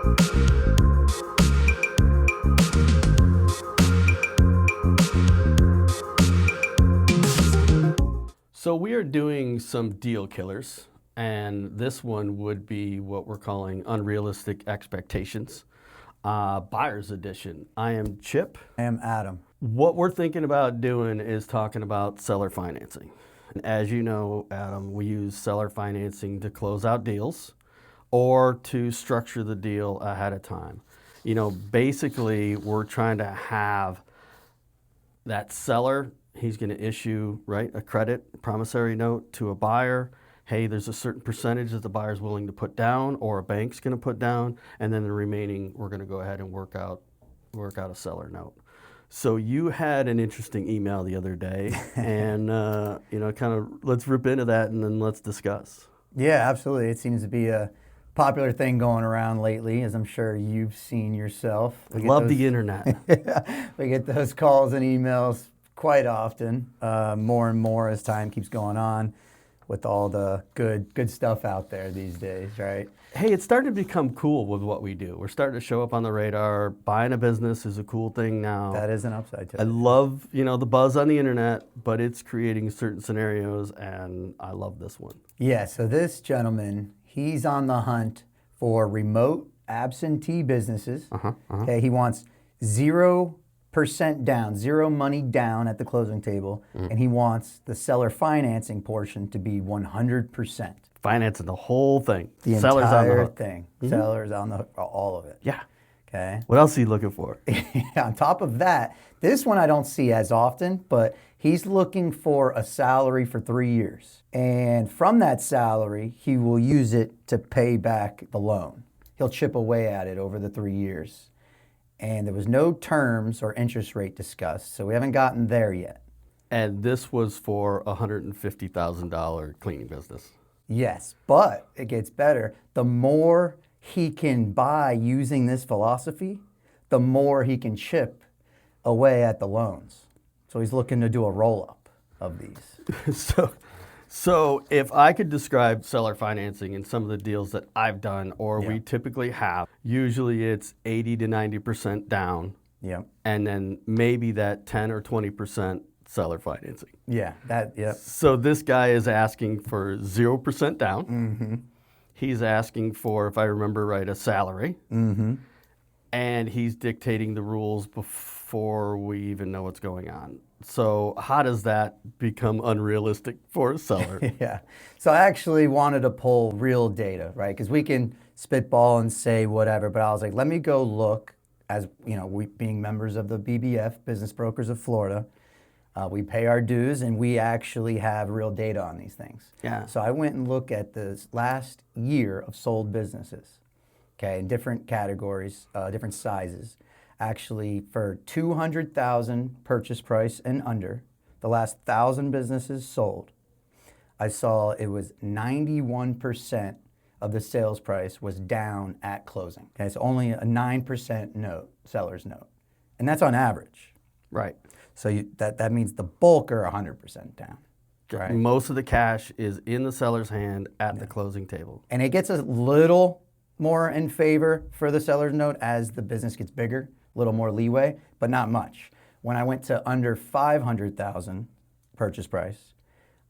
So we are doing some deal killers, and this one would be what we're calling unrealistic expectations. Buyer's edition. I am Chip. I am Adam. What we're thinking about doing is talking about seller financing. And as you know, Adam, we use seller financing to close out deals or to structure the deal ahead of time. You know, basically, we're trying to have that seller, he's going to issue, right, a credit promissory note to a buyer. Hey, there's a certain percentage that the buyer's willing to put down or a bank's going to put down, and then the remaining we're going to go ahead and work out a seller note. So you had an interesting email the other day, and kind of let's rip into that and then let's discuss. Yeah, absolutely. It seems to be a popular thing going around lately, as I'm sure you've seen yourself. Love the internet. We get those calls and emails quite often, more and more as time keeps going on, with all the good stuff out there these days, right? Hey, it's starting to become cool with what we do. We're starting to show up on the radar. Buying a business is a cool thing now. That is an upside to it. I love, the buzz on the internet, but it's creating certain scenarios, and I love this one. Yeah, so this gentleman, he's on the hunt for remote absentee businesses. Okay, he wants 0% down, zero money down at the closing table, and he wants the seller financing portion to be 100%. Financing the whole thing. The Seller's entire on the hook. thing. Sellers on the hook, all of it. Yeah. Okay. What else are you looking for? On top of that, this one I don't see as often, but he's looking for a salary for 3 years. And from that salary, he will use it to pay back the loan. He'll chip away at it over the 3 years. And there was no terms or interest rate discussed, so we haven't gotten there yet. And this was for a $150,000 cleaning business. Yes, but it gets better. The more he can buy using this philosophy, the more he can chip away at the loans. So he's looking to do a roll-up of these. So if I could describe seller financing in some of the deals that I've done or we typically have, usually it's 80 to 90% down. Yeah. And then maybe that 10 or 20% seller financing. Yeah, So this guy is asking for 0% down. Mm-hmm. He's asking for, if I remember right, a salary. Mm-hmm. And he's dictating the rules before we even know what's going on. So how does that become unrealistic for a seller? Yeah. So I actually wanted to pull real data, right? Because we can spitball and say whatever, but I was like, let me go look, as we being members of the BBF, Business Brokers of Florida, we pay our dues and we actually have real data on these things. Yeah. So I went and looked at the last year of sold businesses, okay, in different categories, different sizes. Actually, for 200,000 purchase price and under, the last 1,000 businesses sold, I saw it was 91% of the sales price was down at closing. Okay, so only a 9% note, seller's note, and that's on average. Right. So that means the bulk are 100% down. Right. Most of the cash is in the seller's hand at the closing table. And it gets a little more in favor for the seller's note as the business gets bigger, a little more leeway, but not much. When I went to under 500,000 purchase price,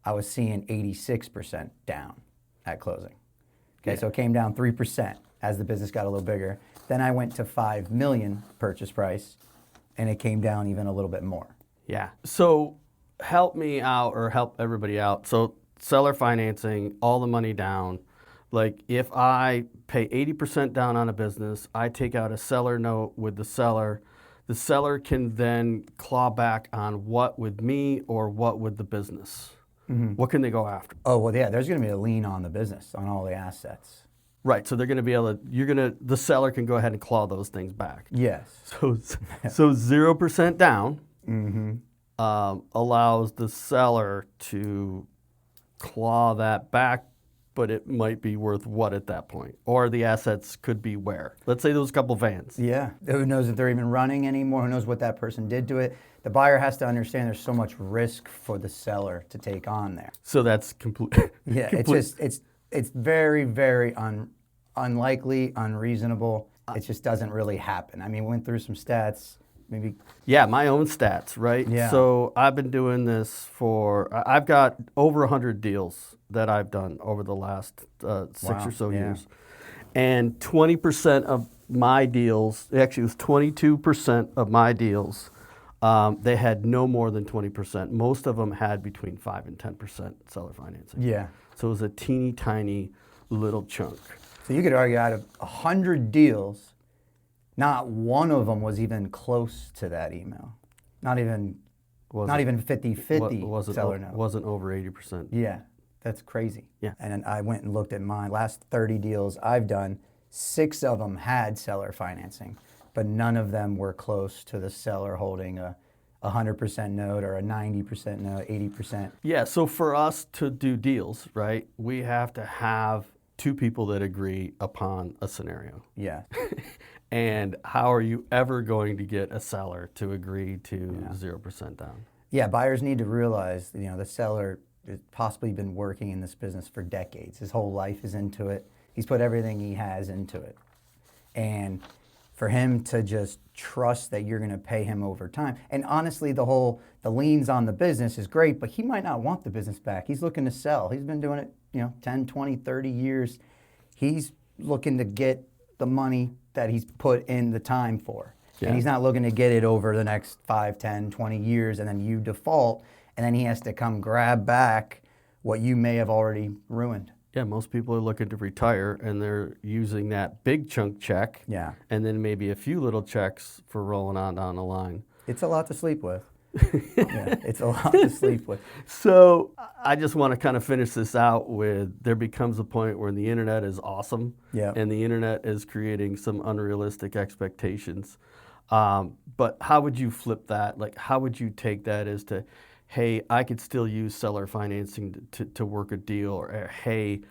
I was seeing 86% down at closing. Okay, so it came down 3% as the business got a little bigger. Then I went to 5 million purchase price, and it came down even a little bit more. Yeah. So help me out or help everybody out. So seller financing, all the money down. Like if I pay 80% down on a business, I take out a seller note with the seller can then claw back on what with me or what with the business. Mm-hmm. What can they go after? Oh, well, yeah, there's going to be a lien on the business, on all the assets. Right, so they're going to be able to, the seller can go ahead and claw those things back. Yes. So 0% down allows the seller to claw that back, but it might be worth what at that point? Or the assets could be where? Let's say those couple vans. Yeah, who knows if they're even running anymore? Who knows what that person did to it? The buyer has to understand there's so much risk for the seller to take on there. So that's complete. Yeah, it's very, very unlikely, unreasonable. it just doesn't really happen. I mean, we went through some stats, maybe. Yeah, my own stats, right? Yeah. So I've been doing this I've got over 100 deals that I've done over the last 6 Wow, or so yeah. years. And 20% of my deals, actually it was 22% of my deals, they had no more than 20%. Most of them had between 5 and 10% seller financing. Yeah. So it was a teeny tiny little chunk. So you could argue out of 100 deals, not one of them was even close to that email. Not even 50-50 seller note. Wasn't over 80%. Yeah, that's crazy. Yeah. And then I went and looked at my last 30 deals I've done. 6 of them had seller financing, but none of them were close to the seller holding a 100% note or a 90% note, 80%. Yeah, so for us to do deals, right, we have to have 2 people that agree upon a scenario. Yeah. And how are you ever going to get a seller to agree to 0% down? Yeah, buyers need to realize, the seller has possibly been working in this business for decades. His whole life is into it. He's put everything he has into it. And for him to just trust that you're going to pay him over time. And honestly, the liens on the business is great, but he might not want the business back. He's looking to sell. He's been doing it, 10, 20, 30 years. He's looking to get the money that he's put in the time for. Yeah. And he's not looking to get it over the next 5, 10, 20 years, and then you default, and then he has to come grab back what you may have already ruined. Yeah, most people are looking to retire and they're using that big chunk check Yeah. and then maybe a few little checks for rolling on down the line. It's a lot to sleep with. Yeah, it's a lot to sleep with. So I just want to kind of finish this out with there becomes a point where the internet is awesome Yeah. and the internet is creating some unrealistic expectations. But how would you flip that? Like, how would you take that as to, hey, I could still use seller financing to work a deal, or hey,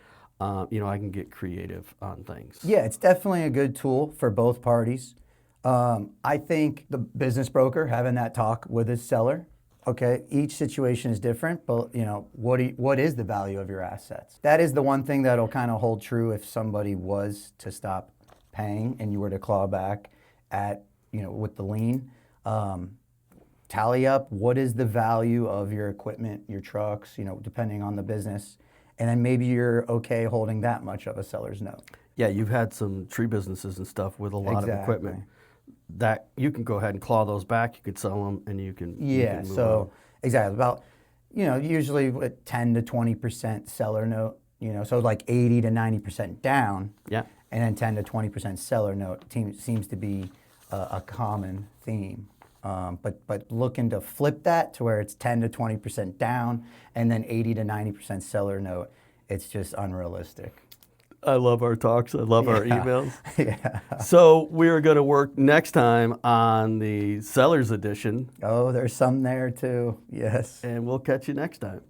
I can get creative on things. Yeah, it's definitely a good tool for both parties. I think the business broker having that talk with his seller, okay, each situation is different, but what is the value of your assets? That is the one thing that'll kind of hold true if somebody was to stop paying and you were to claw back at, with the lien. Tally up what is the value of your equipment, your trucks, depending on the business. And then maybe you're okay holding that much of a seller's note. Yeah, you've had some tree businesses and stuff with a lot of equipment that you can go ahead and claw those back. You could sell them and you can Yeah, move so on. exactly about, usually with 10 to 20% seller note, so like 80 to 90% down. Yeah. And then 10 to 20% seller note seems to be a common theme. But looking to flip that to where it's 10 to 20% down and then 80 to 90% seller note, it's just unrealistic. I love our talks. I love our emails. Yeah. So we're going to work next time on the seller's edition, Oh, there's some there too. Yes. and we'll catch you next time.